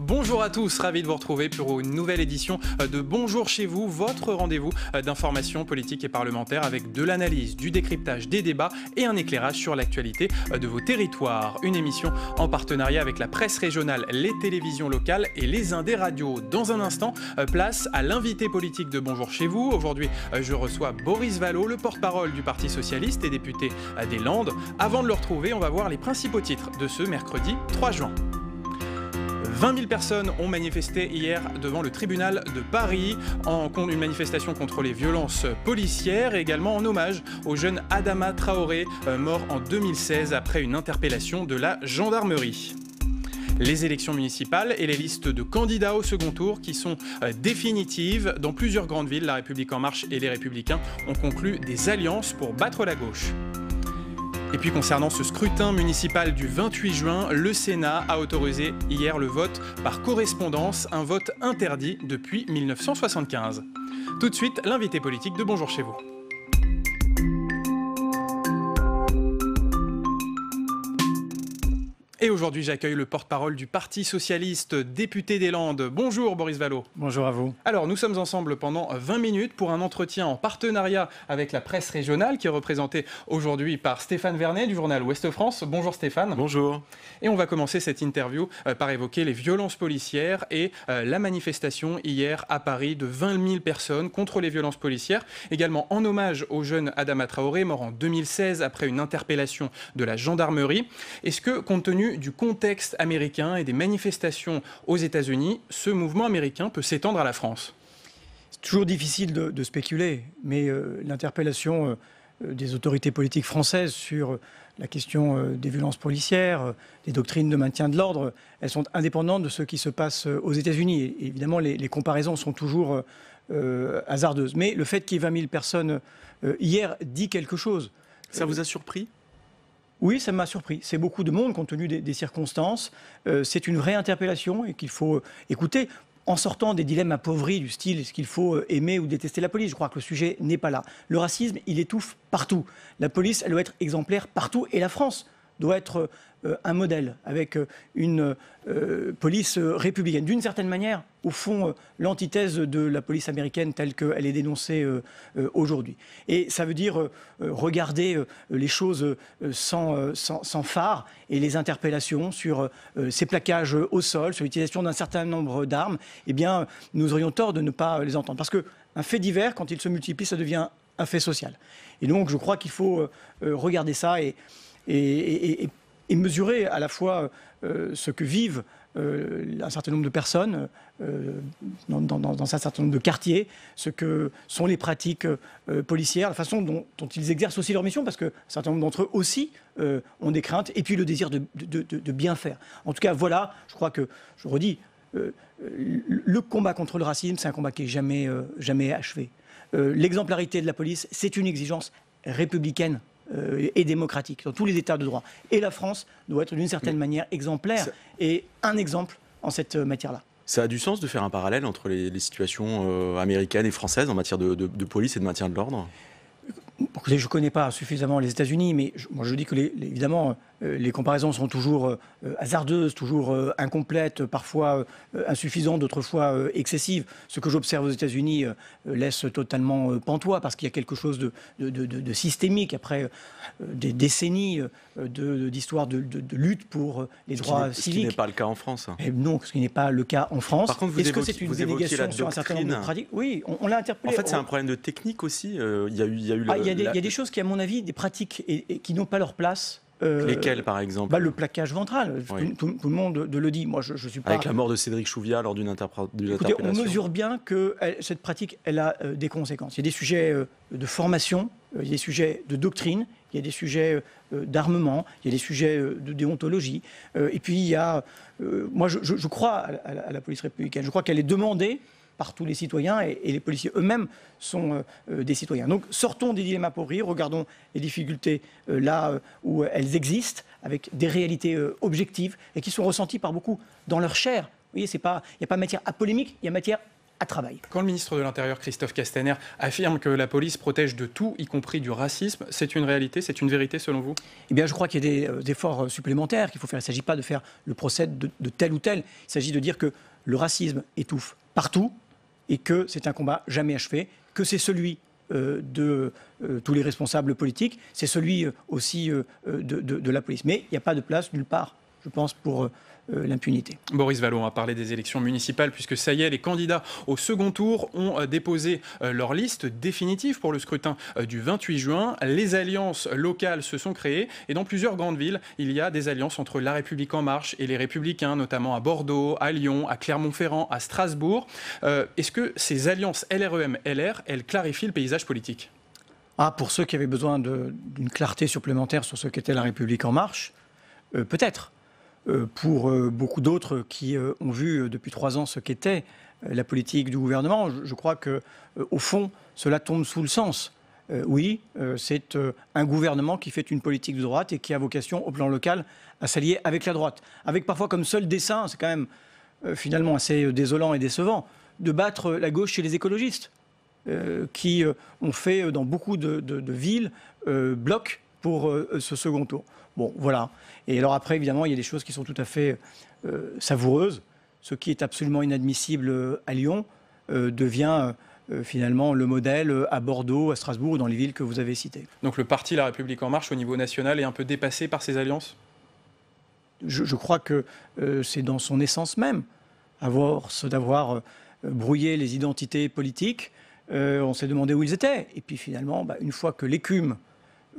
Bonjour à tous, ravi de vous retrouver pour une nouvelle édition de Bonjour chez vous, votre rendez-vous d'information politique et parlementaire avec de l'analyse, du décryptage, des débats et un éclairage sur l'actualité de vos territoires. Une émission en partenariat avec la presse régionale, les télévisions locales et les indés radios. Dans un instant, place à l'invité politique de Bonjour chez vous. Aujourd'hui, je reçois Boris Vallaud, le porte-parole du Parti socialiste et député des Landes. Avant de le retrouver, on va voir les principaux titres de ce mercredi 3 juin. 20 000 personnes ont manifesté hier devant le tribunal de Paris en une manifestation contre les violences policières et également en hommage au jeune Adama Traoré, mort en 2016 après une interpellation de la gendarmerie. Les élections municipales et les listes de candidats au second tour qui sont définitives. Dans plusieurs grandes villes, La République En Marche et les Républicains ont conclu des alliances pour battre la gauche. Et puis concernant ce scrutin municipal du 28 juin, le Sénat a autorisé hier le vote par correspondance, un vote interdit depuis 1975. Tout de suite, l'invité politique de Bonjour chez vous. Et aujourd'hui, j'accueille le porte-parole du Parti socialiste, député des Landes. Bonjour Boris Vallaud. Bonjour à vous. Alors, nous sommes ensemble pendant 20 minutes pour un entretien en partenariat avec la presse régionale qui est représentée aujourd'hui par Stéphane Vernet du journal Ouest France. Bonjour Stéphane. Bonjour. Et on va commencer cette interview par évoquer les violences policières et la manifestation hier à Paris de 20 000 personnes contre les violences policières. Également en hommage au jeune Adama Traoré, mort en 2016 après une interpellation de la gendarmerie. Est-ce que, compte tenu du contexte américain et des manifestations aux États-Unis, ce mouvement américain peut s'étendre à la France? C'est toujours difficile de spéculer, mais l'interpellation des autorités politiques françaises sur la question des violences policières, des doctrines de maintien de l'ordre, elles sont indépendantes de ce qui se passe aux États-Unis. Et évidemment, les comparaisons sont toujours hasardeuses. Mais le fait qu'il y ait 20 000 personnes hier dit quelque chose. Ça vous a surpris ? Oui, ça m'a surpris. C'est beaucoup de monde compte tenu des circonstances. C'est une vraie interpellation et qu'il faut écouter en sortant des dilemmes appauvris du style est-ce qu'il faut aimer ou détester la police. Je crois que le sujet n'est pas là. Le racisme, il étouffe partout. La police, elle doit être exemplaire partout et la France doit être un modèle avec une police républicaine. D'une certaine manière, au fond, l'antithèse de la police américaine telle qu'elle est dénoncée aujourd'hui. Et ça veut dire regarder les choses sans phare et les interpellations sur ces plaquages au sol, sur l'utilisation d'un certain nombre d'armes. Eh bien, nous aurions tort de ne pas les entendre. Parce qu'un fait divers, quand il se multiplie, ça devient un fait social. Et donc, je crois qu'il faut regarder ça et mesurer à la fois ce que vivent un certain nombre de personnes dans un certain nombre de quartiers, ce que sont les pratiques policières, la façon dont ils exercent aussi leur mission, parce qu'un certain nombre d'entre eux aussi ont des craintes, et puis le désir de bien faire. En tout cas, voilà, je crois que, je redis, le combat contre le racisme, c'est un combat qui n'est jamais achevé. L'exemplarité de la police, c'est une exigence républicaine et démocratique dans tous les États de droit. Et la France doit être d'une certaine manière exemplaire et un exemple en cette matière-là. Ça a du sens de faire un parallèle entre les situations américaines et françaises en matière de police et de maintien de l'ordre ? Je ne connais pas suffisamment les États-Unis, mais je dis que évidemment, les comparaisons sont toujours hasardeuses, toujours incomplètes, parfois insuffisantes, d'autres fois excessives. Ce que j'observe aux États-Unis laisse totalement pantois, parce qu'il y a quelque chose de systémique après des décennies d'histoire de lutte pour les droits civiques. Ce qui n'est pas le cas en France. Et non, ce qui n'est pas le cas en France. Par contre, est-ce que c'est une dénégation sur un certain nombre de pratiques ? Oui, on l'a interpellé. En fait, c'est un problème de technique aussi. Il y a des choses qui, à mon avis, des pratiques et qui n'ont pas leur place. Lesquelles, par exemple ? Le plaquage ventral. Oui. Tout le monde le dit. Moi, je suis pas... Avec la mort de Cédric Chouviat lors d'une interpellation. Écoutez, on mesure bien que cette pratique, elle a des conséquences. Il y a des sujets de formation, il y a des sujets de doctrine, il y a des sujets d'armement, il y a des sujets de déontologie. Et puis, il y a... moi, je crois à la police républicaine. Je crois qu'elle est demandée par tous les citoyens et les policiers eux-mêmes sont des citoyens. Donc sortons des dilemmes appauvris, regardons les difficultés là où elles existent, avec des réalités objectives et qui sont ressenties par beaucoup dans leur chair. Vous voyez, il n'y a pas matière à polémique, il y a matière à travail. Quand le ministre de l'Intérieur, Christophe Castaner, affirme que la police protège de tout, y compris du racisme, c'est une réalité, c'est une vérité selon vous? Eh bien, je crois qu'il y a des efforts supplémentaires qu'il faut faire. Il ne s'agit pas de faire le procès de tel ou tel. Il s'agit de dire que le racisme étouffe partout et que c'est un combat jamais achevé, que c'est celui de tous les responsables politiques, c'est celui aussi de la police. Mais il n'y a pas de place nulle part, je pense, pour l'impunité. Boris Vallaud a parlé des élections municipales puisque ça y est, les candidats au second tour ont déposé leur liste définitive pour le scrutin du 28 juin. Les alliances locales se sont créées et dans plusieurs grandes villes, il y a des alliances entre La République En Marche et les Républicains, notamment à Bordeaux, à Lyon, à Clermont-Ferrand, à Strasbourg. Est-ce que ces alliances LREM-LR, elles clarifient le paysage politique? Pour ceux qui avaient besoin d'une clarté supplémentaire sur ce qu'était La République En Marche, peut-être. Pour beaucoup d'autres qui ont vu depuis 3 ans ce qu'était la politique du gouvernement, je crois qu'au fond, cela tombe sous le sens. Oui, c'est un gouvernement qui fait une politique de droite et qui a vocation, au plan local, à s'allier avec la droite. Avec parfois comme seul dessein, c'est quand même finalement assez désolant et décevant, de battre la gauche chez les écologistes, qui ont fait dans beaucoup de villes bloc pour ce second tour. Bon, voilà. Et alors après, évidemment, il y a des choses qui sont tout à fait savoureuses. Ce qui est absolument inadmissible à Lyon devient finalement le modèle à Bordeaux, à Strasbourg, dans les villes que vous avez citées. Donc le parti La République En Marche, au niveau national, est un peu dépassé par ces alliances? Je crois que c'est dans son essence même, d'avoir brouillé les identités politiques. On s'est demandé où ils étaient. Et puis finalement, une fois que l'écume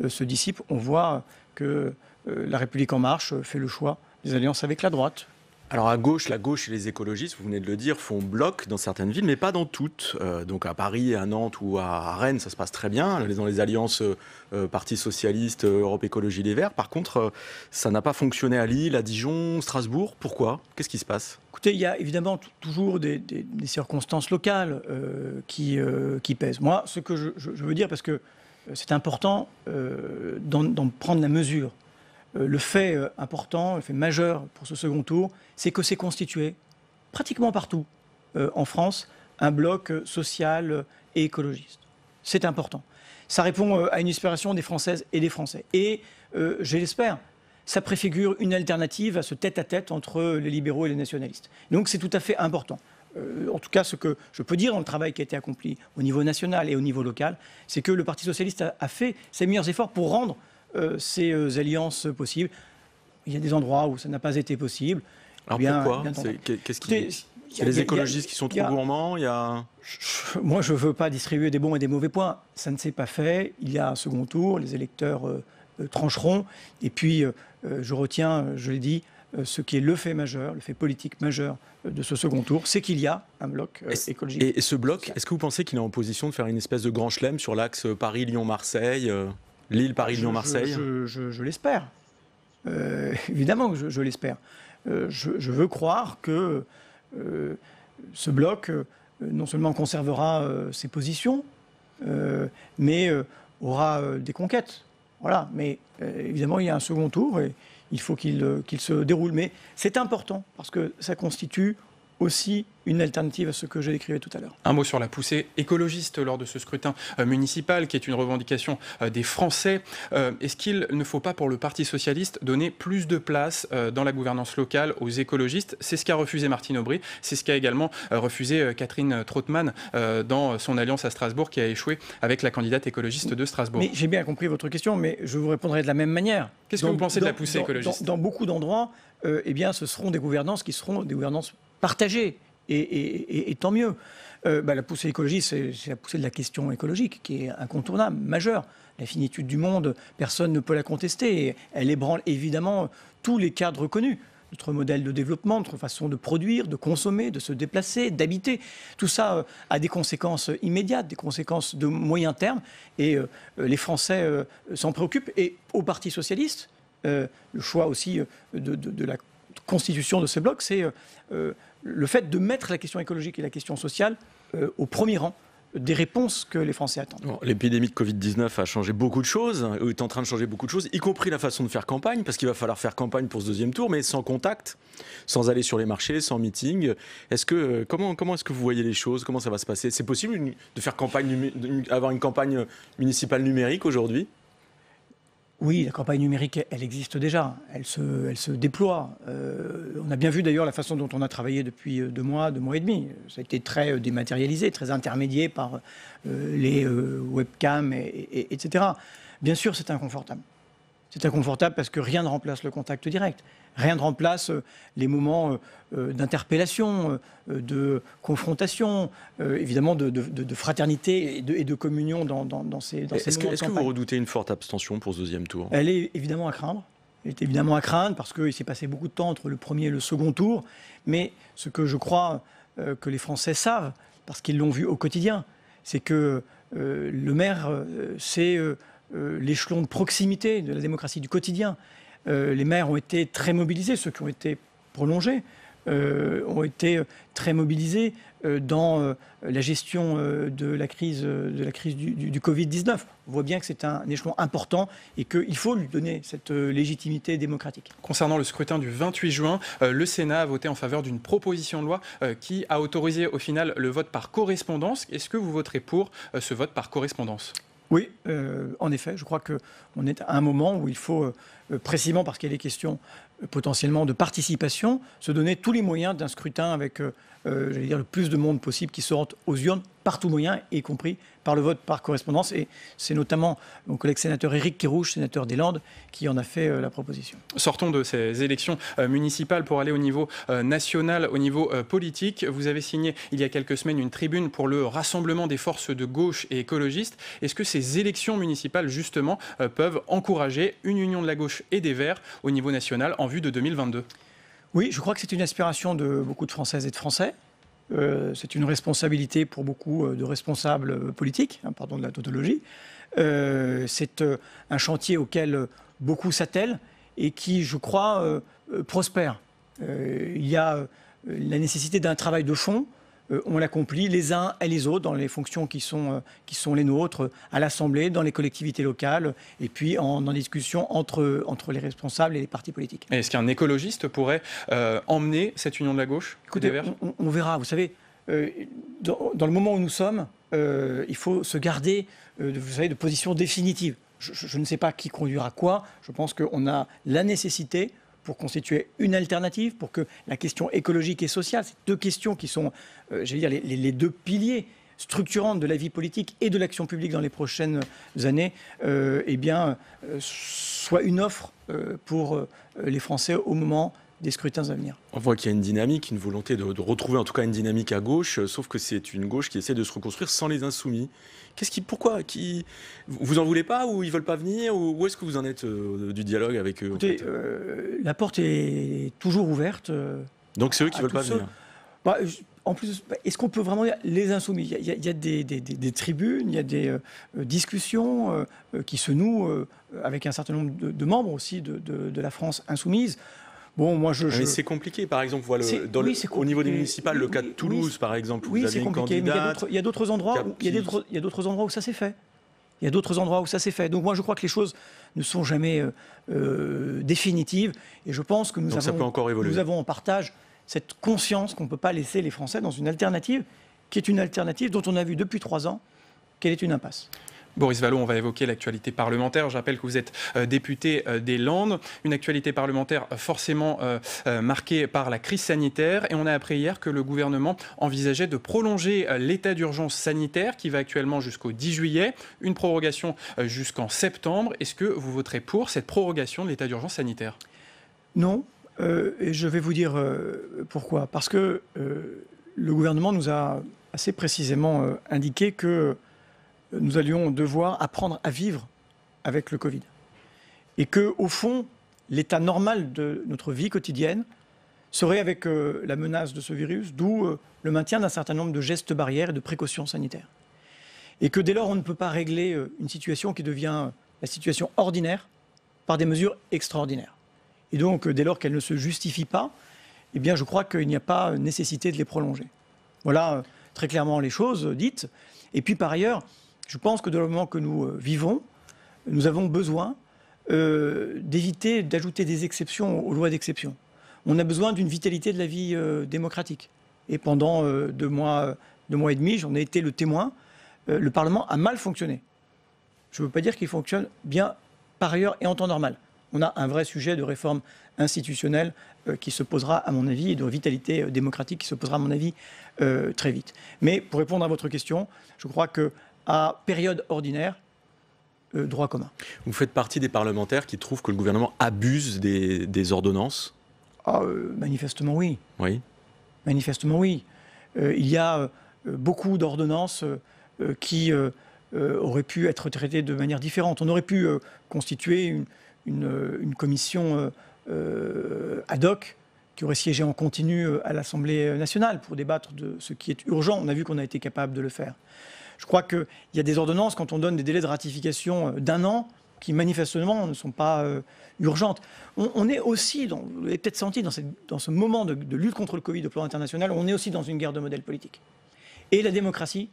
se dissipe, on voit que La République En Marche fait le choix des alliances avec la droite. Alors à gauche, la gauche et les écologistes, vous venez de le dire, font bloc dans certaines villes, mais pas dans toutes. Donc à Paris, à Nantes ou à Rennes, ça se passe très bien, dans les alliances Parti Socialiste, Europe Écologie Les Verts. Par contre, ça n'a pas fonctionné à Lille, à Dijon, Strasbourg. Pourquoi? Qu'est-ce qui se passe? Écoutez, il y a évidemment toujours des circonstances locales qui pèsent. Moi, ce que je veux dire, parce que c'est important d'en prendre la mesure. Le fait important, le fait majeur pour ce second tour, c'est que c'est constitué pratiquement partout en France un bloc social et écologiste. C'est important. Ça répond à une aspiration des Françaises et des Français. Et, je l'espère, ça préfigure une alternative à ce tête-à-tête entre les libéraux et les nationalistes. Donc c'est tout à fait important. En tout cas, ce que je peux dire dans le travail qui a été accompli au niveau national et au niveau local, c'est que le Parti socialiste a fait ses meilleurs efforts pour rendre ces alliances possibles. Il y a des endroits où ça n'a pas été possible. Alors pourquoi? Qu'est-ce qui... Il y a les écologistes qui sont trop gourmands, Moi, je ne veux pas distribuer des bons et des mauvais points. Ça ne s'est pas fait. Il y a un second tour, les électeurs trancheront. Et puis, je retiens, je l'ai dit, ce qui est le fait majeur, le fait politique majeur de ce second tour, c'est qu'il y a un bloc écologique. Et ce bloc, est-ce que vous pensez qu'il est en position de faire une espèce de grand chelem sur l'axe Paris-Lyon-Marseille, Lille, Paris-Lyon-Marseille? Je l'espère. Évidemment que je l'espère. Je veux croire que ce bloc non seulement conservera ses positions, mais aura des conquêtes. Voilà. Mais évidemment, il y a un second tour et il faut qu'il se déroule. Mais c'est important parce que ça constitue aussi une alternative à ce que j'ai décrivé tout à l'heure. Un mot sur la poussée écologiste lors de ce scrutin municipal, qui est une revendication des Français. Est-ce qu'il ne faut pas, pour le Parti socialiste, donner plus de place dans la gouvernance locale aux écologistes? C'est ce qu'a refusé Martine Aubry, c'est ce qu'a également refusé Catherine Trautmann dans son alliance à Strasbourg, qui a échoué avec la candidate écologiste de Strasbourg. Mais j'ai bien compris votre question, mais je vous répondrai de la même manière. Qu'est-ce que vous pensez de la poussée écologiste? Dans beaucoup d'endroits, eh bien, ce seront des gouvernances qui seront des gouvernances partagées. Et tant mieux. La poussée écologiste, c'est la poussée de la question écologique qui est incontournable, majeure. La finitude du monde, personne ne peut la contester. Et elle ébranle évidemment tous les cadres connus. Notre modèle de développement, notre façon de produire, de consommer, de se déplacer, d'habiter. Tout ça a des conséquences immédiates, des conséquences de moyen terme. Et les Français s'en préoccupent. Et au Parti socialiste, le choix aussi de la constitution de ces blocs, c'est le fait de mettre la question écologique et la question sociale au premier rang des réponses que les Français attendent. Bon, l'épidémie de Covid-19 a changé beaucoup de choses, est en train de changer beaucoup de choses, y compris la façon de faire campagne, parce qu'il va falloir faire campagne pour ce deuxième tour, mais sans contact, sans aller sur les marchés, sans meeting. Comment est-ce que vous voyez les choses? Comment ça va se passer? C'est possible de faire avoir une campagne municipale numérique aujourd'hui? Oui, la campagne numérique, elle existe déjà, elle se déploie. On a bien vu d'ailleurs la façon dont on a travaillé depuis 2 mois et demi. Ça a été très dématérialisé, très intermédié par les webcams, etc. Bien sûr, c'est inconfortable. C'est inconfortable parce que rien ne remplace le contact direct. Rien ne remplace les moments d'interpellation, de confrontation, évidemment de fraternité et de communion dans ces moments de campagne. Est-ce que vous redoutez une forte abstention pour ce deuxième tour? Elle est évidemment à craindre. Elle est évidemment à craindre parce qu'il s'est passé beaucoup de temps entre le premier et le second tour. Mais ce que je crois que les Français savent, parce qu'ils l'ont vu au quotidien, c'est que le maire, c'est l'échelon de proximité de la démocratie du quotidien. Les maires ont été très mobilisés, ceux qui ont été prolongés ont été très mobilisés dans la gestion de la crise du Covid-19. On voit bien que c'est un échelon important et qu'il faut lui donner cette légitimité démocratique. Concernant le scrutin du 28 juin, le Sénat a voté en faveur d'une proposition de loi qui a autorisé au final le vote par correspondance. Est-ce que vous voterez pour ce vote par correspondance ? Oui, en effet, je crois qu'on est à un moment où il faut, précisément parce qu'il y a des questions potentiellement de participation, se donner tous les moyens d'un scrutin avec, j'allais dire, le plus de monde possible qui se rende aux urnes par tout moyen, y compris par le vote par correspondance. Et c'est notamment mon collègue sénateur Éric Kerrouche, sénateur des Landes, qui en a fait la proposition. Sortons de ces élections municipales pour aller au niveau national, au niveau politique. Vous avez signé il y a quelques semaines une tribune pour le rassemblement des forces de gauche et écologistes. Est-ce que ces élections municipales, justement, peuvent encourager une union de la gauche et des Verts au niveau national en vue de 2022 ? Oui, je crois que c'est une aspiration de beaucoup de Françaises et de Français. C'est une responsabilité pour beaucoup de responsables politiques, pardon de la tautologie. C'est un chantier auquel beaucoup s'attellent et qui, je crois, prospère. Il y a la nécessité d'un travail de fond. On l'accomplit les uns et les autres dans les fonctions qui sont les nôtres, à l'Assemblée, dans les collectivités locales, et puis en discussion entre les responsables et les partis politiques. Est-ce qu'un écologiste pourrait emmener cette union de la gauche? Écoutez, on verra. Vous savez, dans le moment où nous sommes, il faut se garder de position définitive. Je ne sais pas qui conduira quoi. Je pense qu'on a la nécessité pour constituer une alternative, pour que la question écologique et sociale, ces deux questions qui sont, j'allais dire, les deux piliers structurants de la vie politique et de l'action publique dans les prochaines années, soit une offre pour les Français au moment des scrutins à venir. On voit qu'il y a une dynamique, une volonté de retrouver en tout cas une dynamique à gauche, sauf que c'est une gauche qui essaie de se reconstruire sans les insoumis. Pourquoi vous en voulez pas ou ils veulent pas venir ou où est-ce que vous en êtes du dialogue avec eux? Écoutez, la porte est toujours ouverte. Donc c'est eux qui veulent pas venir. En plus, est-ce qu'on peut vraiment dire les insoumis? Il y a des tribunes, il y a des discussions qui se nouent avec un certain nombre de membres aussi de la France insoumise. Bon, moi, mais c'est compliqué, par exemple, voilà, au niveau des municipales, le cas de Toulouse, par exemple, où vous avez une candidate. Il y a d'autres endroits où ça s'est fait. Il y a d'autres endroits où ça s'est fait. Donc moi, je crois que les choses ne sont jamais définitives. Et je pense que nous avons en partage cette conscience qu'on ne peut pas laisser les Français dans une alternative qui est une alternative dont on a vu depuis 3 ans qu'elle est une impasse. Boris Vallaud, on va évoquer l'actualité parlementaire. Je rappelle que vous êtes député des Landes, une actualité parlementaire forcément marquée par la crise sanitaire. Et on a appris hier que le gouvernement envisageait de prolonger l'état d'urgence sanitaire qui va actuellement jusqu'au 10 juillet, une prorogation jusqu'en septembre. Est-ce que vous voterez pour cette prorogation de l'état d'urgence sanitaire? Non, et je vais vous dire pourquoi. Parce que le gouvernement nous a assez précisément indiqué que nous allions devoir apprendre à vivre avec le Covid. Et que, au fond, l'état normal de notre vie quotidienne serait avec la menace de ce virus, d'où le maintien d'un certain nombre de gestes barrières et de précautions sanitaires. Et que dès lors, on ne peut pas régler une situation qui devient la situation ordinaire par des mesures extraordinaires. Et donc, dès lors qu'elles ne se justifient pas, eh bien, je crois qu'il n'y a pas nécessité de les prolonger. Voilà très clairement les choses dites. Et puis par ailleurs, je pense que dans le moment que nous vivons, nous avons besoin d'éviter d'ajouter des exceptions aux lois d'exception. On a besoin d'une vitalité de la vie démocratique. Et pendant 2 mois et demi, j'en ai été le témoin, le Parlement a mal fonctionné. Je ne veux pas dire qu'il fonctionne bien par ailleurs et en temps normal. On a un vrai sujet de réforme institutionnelle qui se posera, à mon avis, et de vitalité démocratique qui se posera, à mon avis, très vite. Mais pour répondre à votre question, je crois qu'à période ordinaire, droit commun. Vous faites partie des parlementaires qui trouvent que le gouvernement abuse des ordonnances ? Manifestement, oui. Oui. Manifestement, oui. Il y a beaucoup d'ordonnances qui auraient pu être traitées de manière différente. On aurait pu constituer une commission ad hoc qui aurait siégé en continu à l'Assemblée nationale pour débattre de ce qui est urgent. On a vu qu'on a été capable de le faire. Je crois qu'il y a des ordonnances, quand on donne des délais de ratification d'1 an, qui manifestement ne sont pas urgentes. On est aussi, vous l'avez peut-être senti dans ce moment de lutte contre le Covid au plan international, on est aussi dans une guerre de modèle politique. Et la démocratie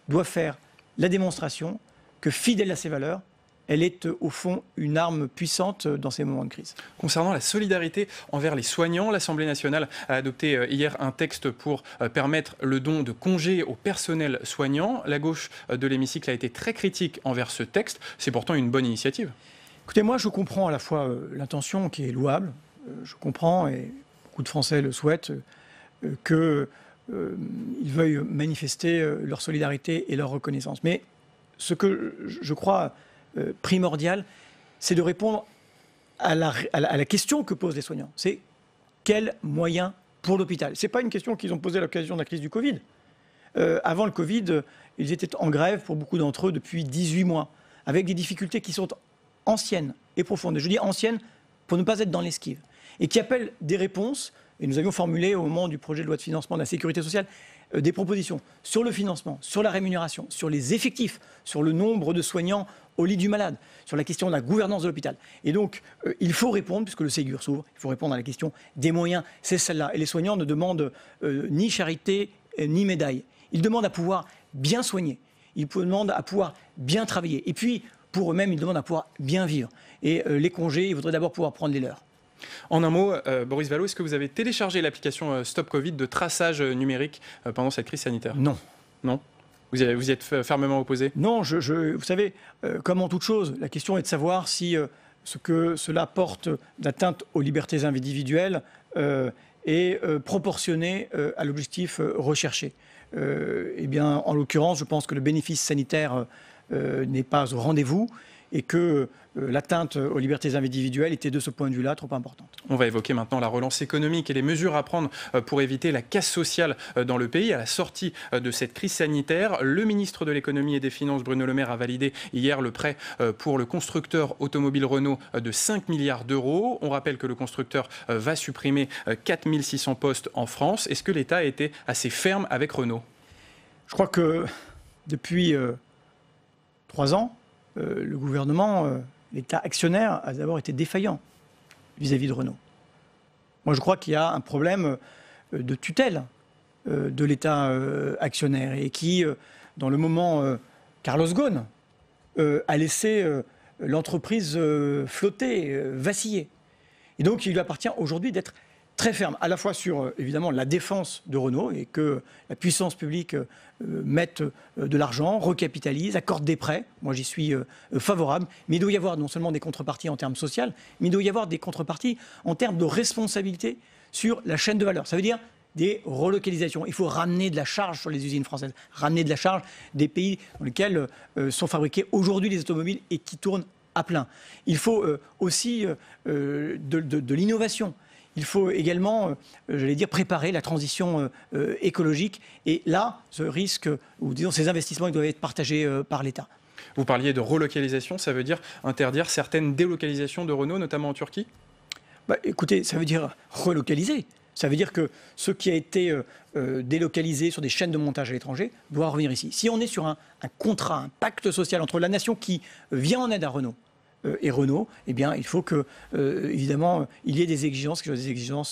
doit faire la démonstration que, fidèle à ses valeurs, elle est au fond une arme puissante dans ces moments de crise. Concernant la solidarité envers les soignants, l'Assemblée nationale a adopté hier un texte pour permettre le don de congés au personnel soignant. La gauche de l'hémicycle a été très critique envers ce texte. C'est pourtant une bonne initiative. Écoutez, moi je comprends à la fois l'intention qui est louable. Je comprends, et beaucoup de Français le souhaitent, qu'ils veuillent manifester leur solidarité et leur reconnaissance. Mais ce que je crois primordial, c'est de répondre à la question que posent les soignants. C'est quels moyens pour l'hôpital ? Ce n'est pas une question qu'ils ont posée à l'occasion de la crise du Covid. Avant le Covid, ils étaient en grève pour beaucoup d'entre eux depuis 18 mois, avec des difficultés qui sont anciennes et profondes. Je dis anciennes pour ne pas être dans l'esquive, et qui appellent des réponses. Et nous avions formulé au moment du projet de loi de financement de la sécurité sociale des propositions sur le financement, sur la rémunération, sur les effectifs, sur le nombre de soignants au lit du malade, sur la question de la gouvernance de l'hôpital. Et donc, il faut répondre, puisque le Ségur s'ouvre, il faut répondre à la question des moyens. C'est celle-là. Et les soignants ne demandent ni charité, ni médaille. Ils demandent à pouvoir bien soigner. Ils demandent à pouvoir bien travailler. Et puis, pour eux-mêmes, ils demandent à pouvoir bien vivre. Et les congés, ils voudraient d'abord pouvoir prendre les leurs. En un mot, Boris Vallaud, est-ce que vous avez téléchargé l'application Stop Covid de traçage numérique pendant cette crise sanitaire ? Non. Non ? Vous y êtes fermement opposé ? Non, vous savez, comme en toute chose, la question est de savoir si ce que cela porte d'atteinte aux libertés individuelles est proportionné à l'objectif recherché. Eh bien, en l'occurrence, je pense que le bénéfice sanitaire n'est pas au rendez-vous et que l'atteinte aux libertés individuelles était de ce point de vue-là trop importante. On va évoquer maintenant la relance économique et les mesures à prendre pour éviter la casse sociale dans le pays. À la sortie de cette crise sanitaire, le ministre de l'économie et des finances, Bruno Le Maire, a validé hier le prêt pour le constructeur automobile Renault de 5 milliards d'euros. On rappelle que le constructeur va supprimer 4 600 postes en France. Est-ce que l'État a été assez ferme avec Renault ? Je crois que depuis 3 ans, le gouvernement, l'État actionnaire, a d'abord été défaillant vis-à-vis de Renault. Moi, je crois qu'il y a un problème de tutelle de l'État actionnaire et qui, dans le moment Carlos Ghosn, a laissé l'entreprise flotter, vaciller. Et donc, il lui appartient aujourd'hui d'être très ferme, à la fois sur, évidemment, la défense de Renault et que la puissance publique mette de l'argent, recapitalise, accorde des prêts. Moi, j'y suis favorable. Mais il doit y avoir non seulement des contreparties en termes sociaux, mais il doit y avoir des contreparties en termes de responsabilité sur la chaîne de valeur. Ça veut dire des relocalisations. Il faut ramener de la charge sur les usines françaises, ramener de la charge des pays dans lesquels sont fabriqués aujourd'hui les automobiles et qui tournent à plein. Il faut aussi de l'innovation. Il faut également, j'allais dire, préparer la transition écologique. Et là, ce risque, ou disons ces investissements, ils doivent être partagés par l'État. Vous parliez de relocalisation, ça veut dire interdire certaines délocalisations de Renault, notamment en Turquie ? Écoutez, ça veut dire relocaliser. Ça veut dire que ce qui a été délocalisé sur des chaînes de montage à l'étranger doit revenir ici. Si on est sur un contrat, un pacte social entre la nation qui vient en aide à Renault, et Renault, eh bien, il faut que, évidemment, il y ait des exigences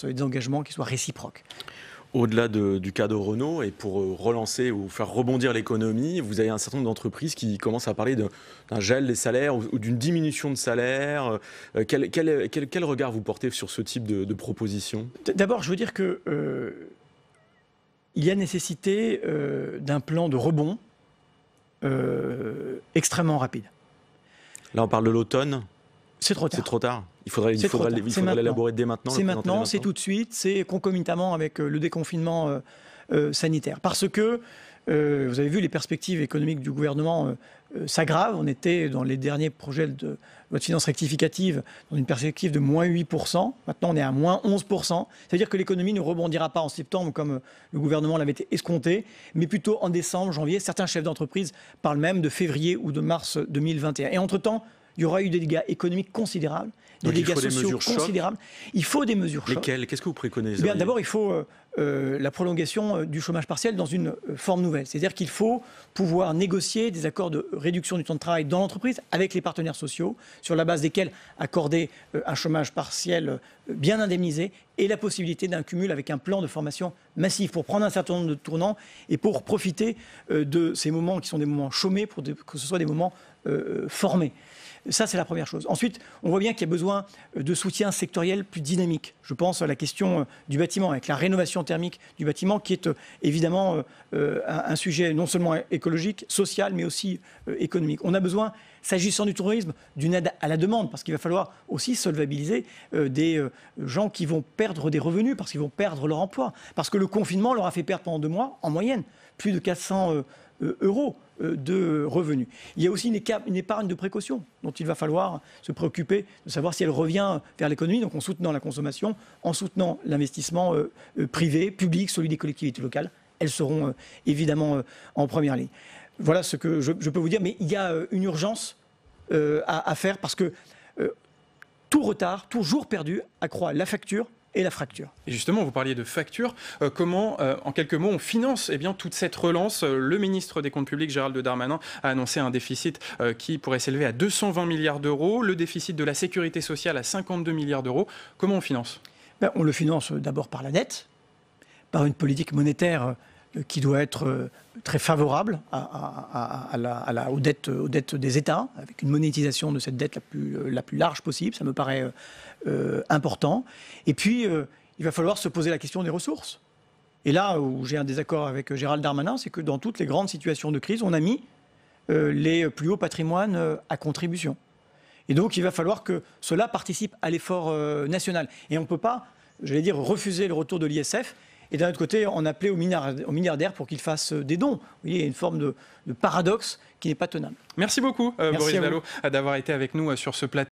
et des engagements qui soient réciproques. Au-delà du cas de Renault, et pour relancer ou faire rebondir l'économie, vous avez un certain nombre d'entreprises qui commencent à parler d'un gel des salaires ou d'une diminution de salaire. Quel regard vous portez sur ce type de proposition? D'abord, je veux dire que il y a nécessité d'un plan de rebond extrêmement rapide. Là, on parle de l'automne. C'est trop tard. C'est trop tard. Il faudrait l'élaborer dès maintenant. C'est maintenant, c'est tout de suite, c'est concomitamment avec le déconfinement sanitaire. Parce que, vous avez vu, les perspectives économiques du gouvernement s'aggravent. On était dans les derniers projets de loi de finances rectificative dans une perspective de moins 8%. Maintenant, on est à moins 11%. C'est-à-dire que l'économie ne rebondira pas en septembre comme le gouvernement l'avait escompté, mais plutôt en décembre, janvier. Certains chefs d'entreprise parlent même de février ou de mars 2021. Et entre-temps, il y aura eu des dégâts économiques considérables, des dégâts sociaux considérables. Il faut des mesures chocs. Lesquelles? Qu'est-ce que vous préconisez? D'abord, il faut la prolongation du chômage partiel dans une forme nouvelle. C'est-à-dire qu'il faut pouvoir négocier des accords de réduction du temps de travail dans l'entreprise avec les partenaires sociaux, sur la base desquels accorder un chômage partiel bien indemnisé et la possibilité d'un cumul avec un plan de formation massif pour prendre un certain nombre de tournants et pour profiter de ces moments qui sont des moments chômés pour que ce soit des moments formés. Ça, c'est la première chose. Ensuite, on voit bien qu'il y a besoin de soutien sectoriel plus dynamique. Je pense à la question du bâtiment, avec la rénovation thermique du bâtiment, qui est évidemment un sujet non seulement écologique, social, mais aussi économique. On a besoin, s'agissant du tourisme, d'une aide à la demande, parce qu'il va falloir aussi solvabiliser des gens qui vont perdre des revenus, parce qu'ils vont perdre leur emploi. Parce que le confinement leur a fait perdre pendant 2 mois, en moyenne, plus de 400 euros de revenus. Il y a aussi une épargne de précaution dont il va falloir se préoccuper de savoir si elle revient vers l'économie, donc en soutenant la consommation, en soutenant l'investissement privé, public, celui des collectivités locales. Elles seront évidemment en première ligne. Voilà ce que je peux vous dire, mais il y a une urgence à faire parce que tout retard, tout jour perdu accroît la facture et la fracture. Et justement, vous parliez de facture. Comment, en quelques mots, on finance toute cette relance? Le ministre des Comptes publics, Gérald Darmanin, a annoncé un déficit qui pourrait s'élever à 220 milliards d'euros, le déficit de la sécurité sociale à 52 milliards d'euros. Comment on finance? On le finance d'abord par la dette, par une politique monétaire qui doit être très favorable aux dettes des États, avec une monétisation de cette dette la plus large possible. Ça me paraît important. Et puis, il va falloir se poser la question des ressources. Et là où j'ai un désaccord avec Gérald Darmanin, c'est que dans toutes les grandes situations de crise, on a mis les plus hauts patrimoines à contribution. Et donc, il va falloir que cela participe à l'effort national. Et on ne peut pas, refuser le retour de l'ISF et d'un autre côté, en appeler aux milliardaires pour qu'ils fassent des dons. Vous voyez, il y a une forme de paradoxe qui n'est pas tenable. Merci beaucoup, Boris Vallaud, d'avoir été avec nous sur ce plateau.